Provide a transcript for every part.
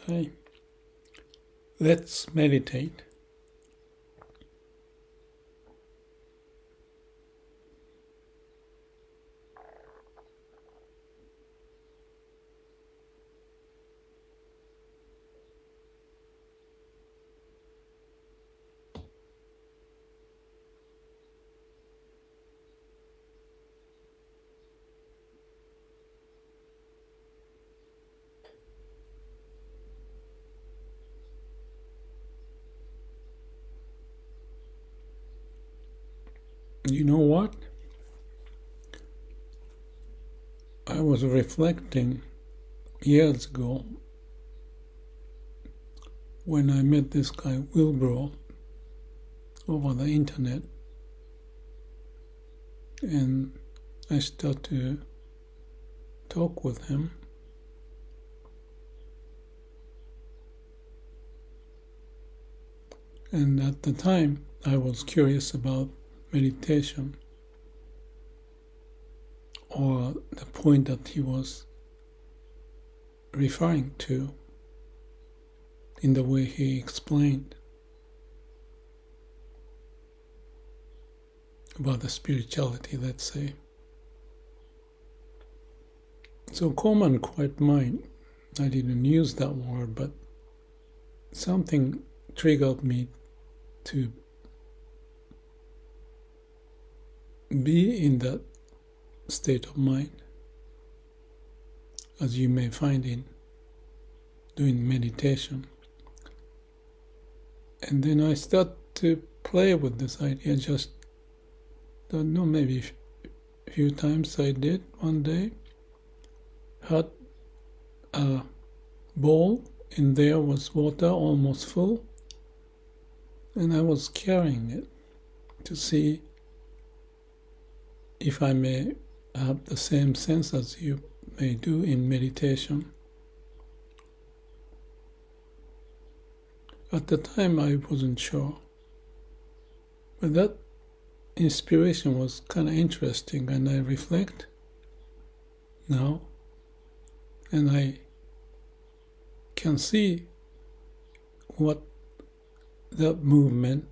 Hi. Let's meditate. You know what? I was reflecting years ago when I met this guy, Wilbur, over the internet, and I started to talk with him. And at the time, I was curious about meditation, or the point that he was referring to in the way he explained about the spirituality, let's say. So common quiet mind, I didn't use that word, but something triggered me to be in that state of mind, as you may find in doing meditation. And then I start to play with this idea, just don't know, maybe a few times I did one day. Had a bowl, in there was water almost full, and I was carrying it to see if I may have the same sense as you may do in meditation. At the time I wasn't sure, but that inspiration was kind of interesting, and I reflect now, and I can see what that movement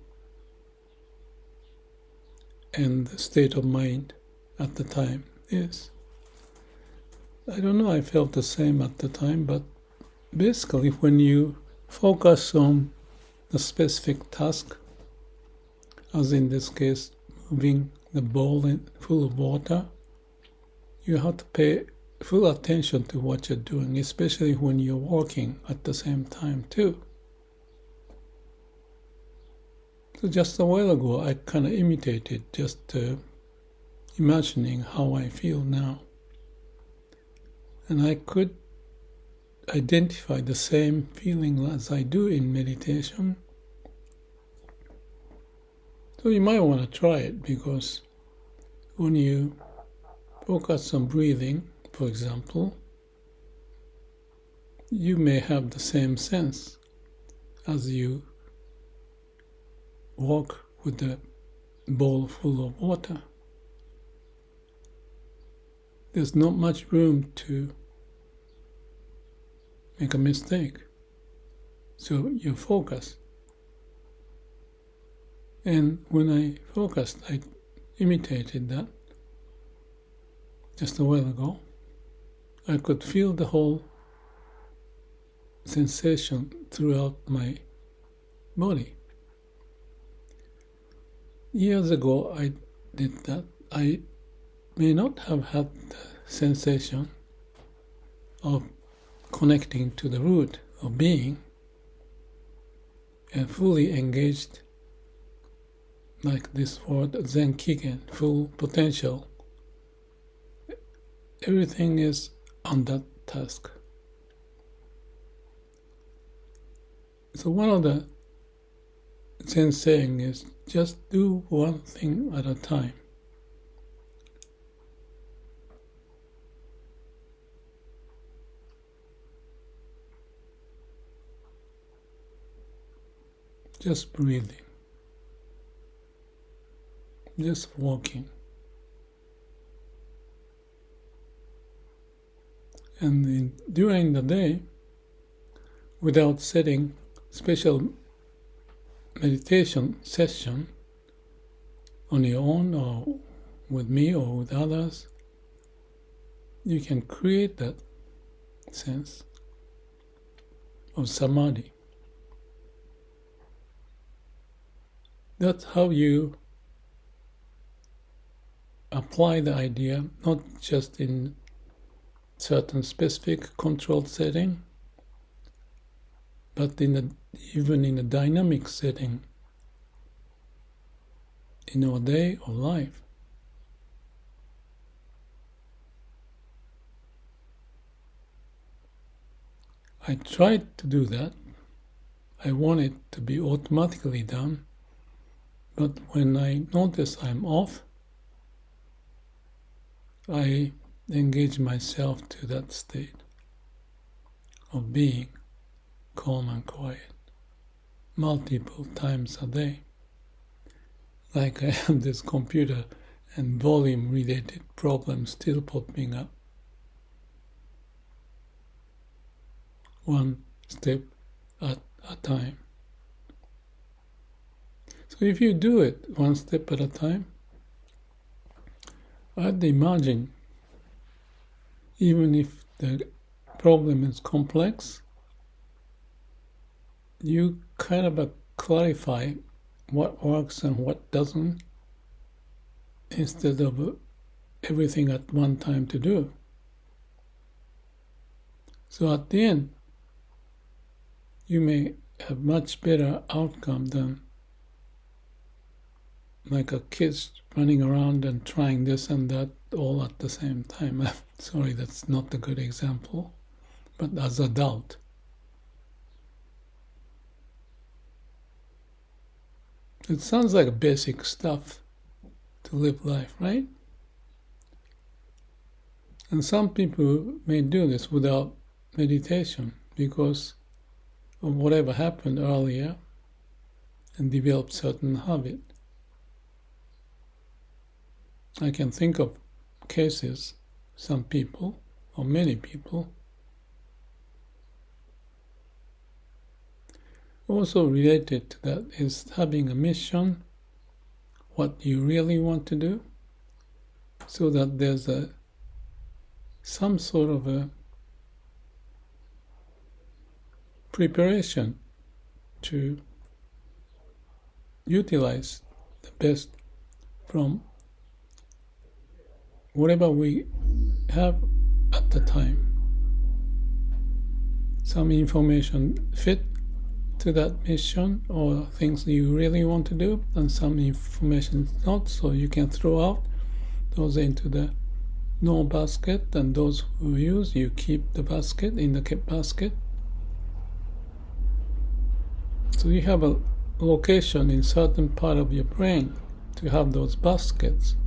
and the state of mind at the time is. I don't know, I felt the same at the time, but basically when you focus on the specific task, as in this case, moving the bowl full of water, you have to pay full attention to what you're doing, especially when you're walking at the same time too. So just a while ago, I kind of imitated, just imagining how I feel now. And I could identify the same feeling as I do in meditation. So you might want to try it, because when you focus on breathing, for example, you may have the same sense as you walk with the bowl full of water. There's not much room to make a mistake. So you focus. And when I focused, I imitated that just a while ago. I could feel the whole sensation throughout my body. Years ago I did that. I may not have had the sensation of connecting to the root of being and fully engaged, like this word Zen Kigen, full potential. Everything is on that task. So one of the Zen saying is, just do one thing at a time. Just breathing, just walking. And during the day, without setting special meditation session on your own or with me or with others, you can create that sense of samadhi. That's how you apply the idea, not just in certain specific controlled setting, but even in a dynamic setting in our day or life. I tried to do that. I want it to be automatically done, but when I notice I'm off, I engage myself to that state of being calm and quiet multiple times a day. Like I have this computer and volume related problems still popping up. One step at a time. So if you do it one step at a time, I'd imagine, even if the problem is complex, you kind of clarify what works and what doesn't, instead of everything at one time to do. So at the end, you may have much better outcome than like a kid running around and trying this and that all at the same time. Sorry, that's not a good example, but as adult. It sounds like basic stuff to live life, right? And some people may do this without meditation because of whatever happened earlier and develop certain habit. I can think of cases, some people, or many people, also related to that is having a mission, what you really want to do, so that there's some sort of a preparation to utilize the best from whatever we have at the time. Some information fit to that mission or things you really want to do, and some information not, so you can throw out those into the no basket, and those who use, you keep the basket in the basket. So you have a location in certain part of your brain to have those baskets,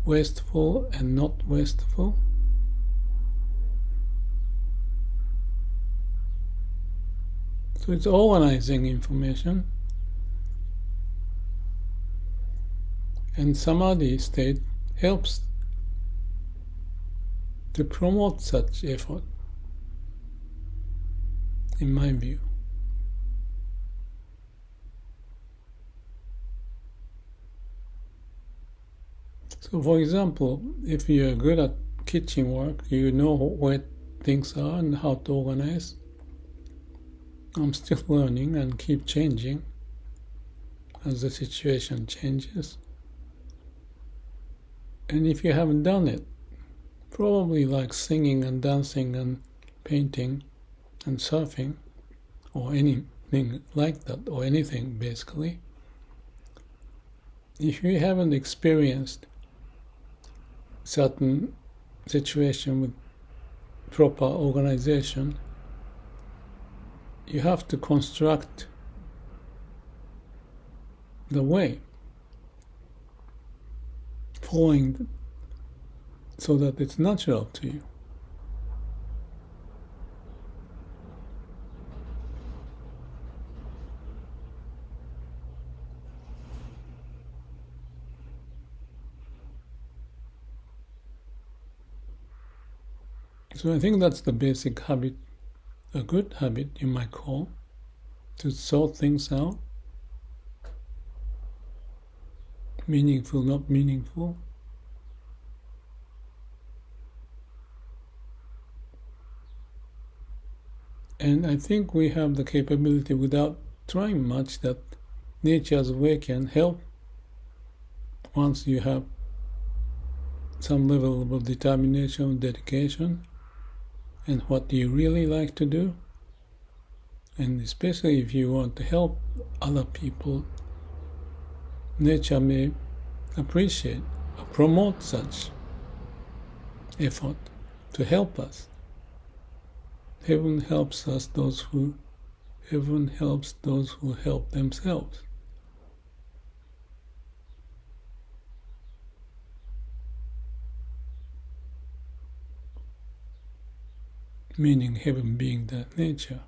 wasteful and not wasteful. So it's organizing information. And Samadhi state helps to promote such effort, in my view. So for example, if you're good at kitchen work, you know where things are and how to organize. I'm still learning and keep changing as the situation changes. And if you haven't done it, probably like singing and dancing and painting and surfing or anything like that, or anything basically, if you haven't experienced certain situation with proper organization, you have to construct the way, following so that it's natural to you. So I think that's the basic habit a good habit, you might call, to sort things out, meaningful, not meaningful. And I think we have the capability, without trying much, that nature's way can help once you have some level of determination, dedication, and what you really like to do. And especially if you want to help other people, nature may appreciate or promote such effort to help us. Heaven helps those who help themselves. Meaning heaven being the nature.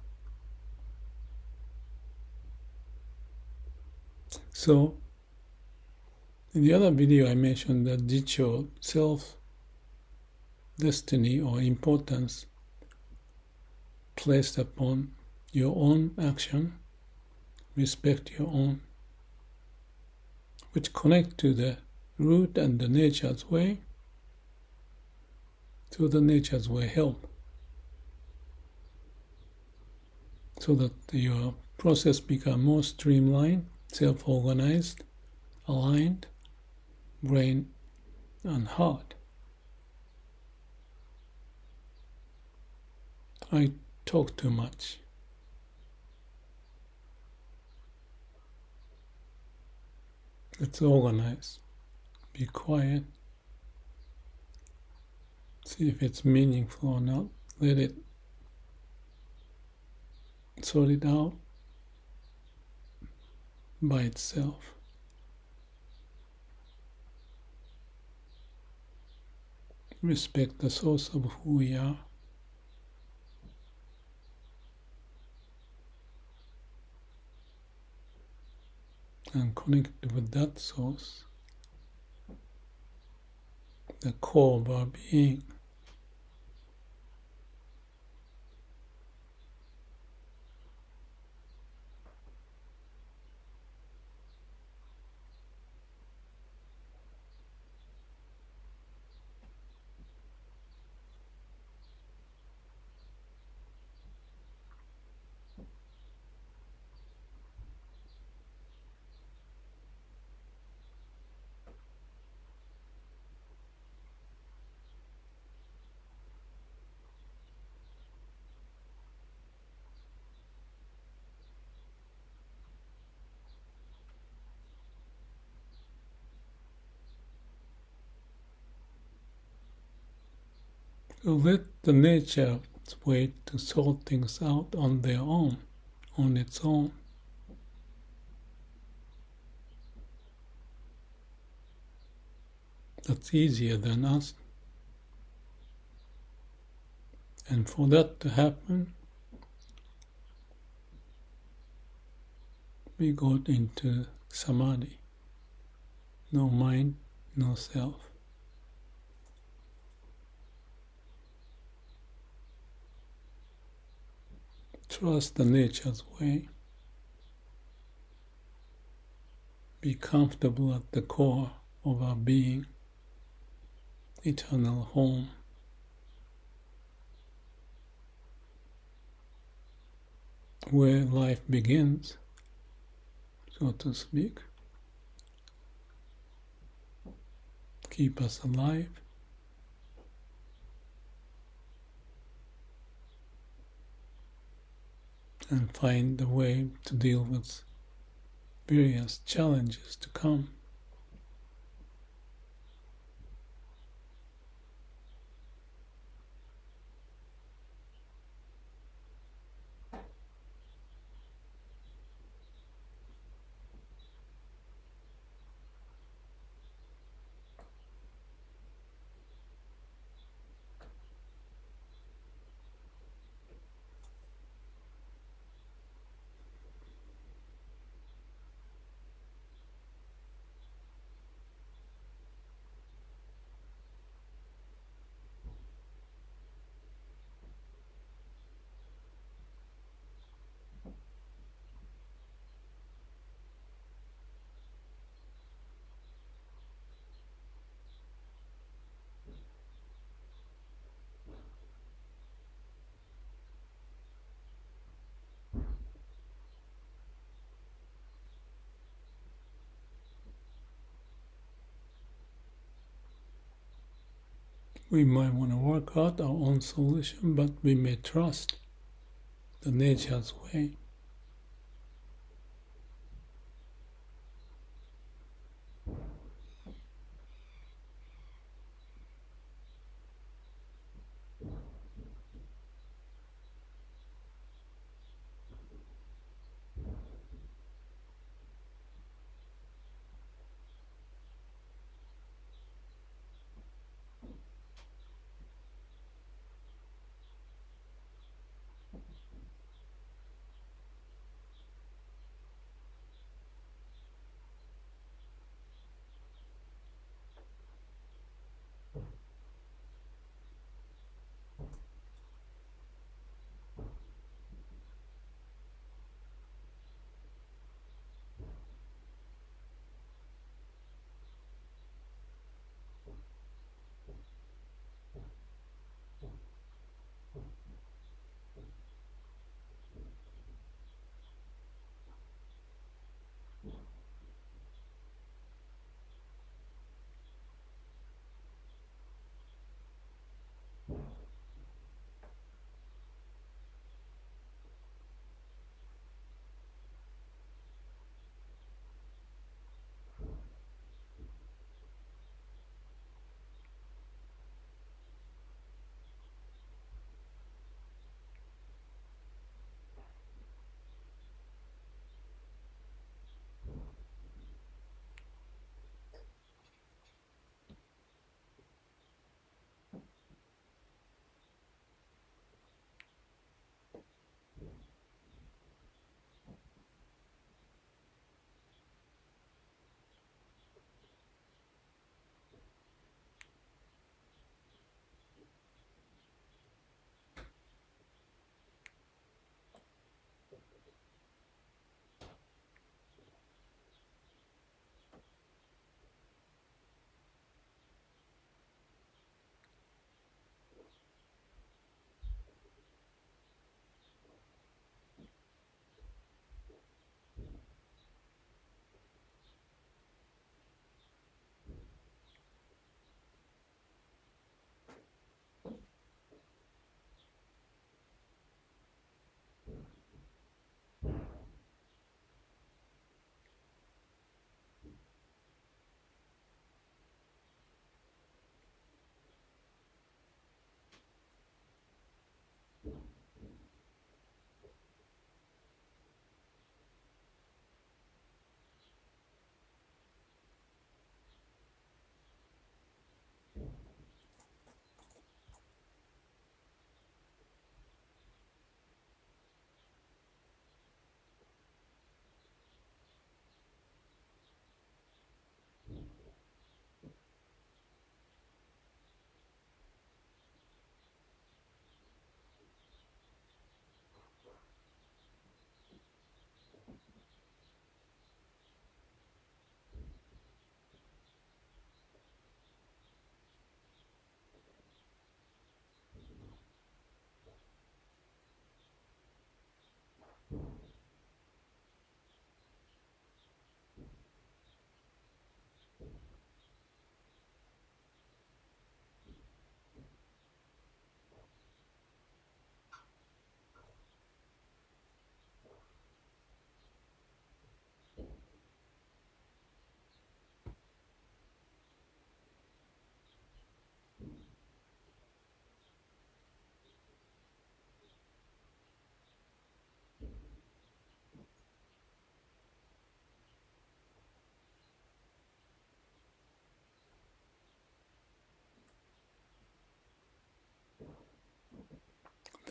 So, in the other video I mentioned that Jicho, self-destiny or importance placed upon your own action, respect your own, which connect to the root and the nature's way, so the nature's way help, so that your process become more streamlined, self-organized, aligned, brain and heart. I talk too much. Let's organize. Be quiet. See if it's meaningful or not. Let it sort it out by itself. Respect the source of who we are. And connect with that source, the core of our being. So let the nature's way to sort things out on their own, on its own. That's easier than us. And for that to happen, we got into Samadhi. No mind, no self. Trust the nature's way. Be comfortable at the core of our being, eternal home. Where life begins, so to speak. Keep us alive. And find the way to deal with various challenges to come. We might want to work out our own solution, but we may trust the nature's way.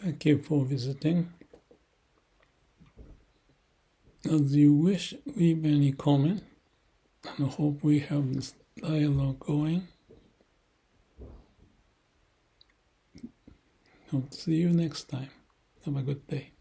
Thank you for visiting. As you wish, leave any comment, and I hope we have this dialogue going. Hope to see you next time. Have a good day.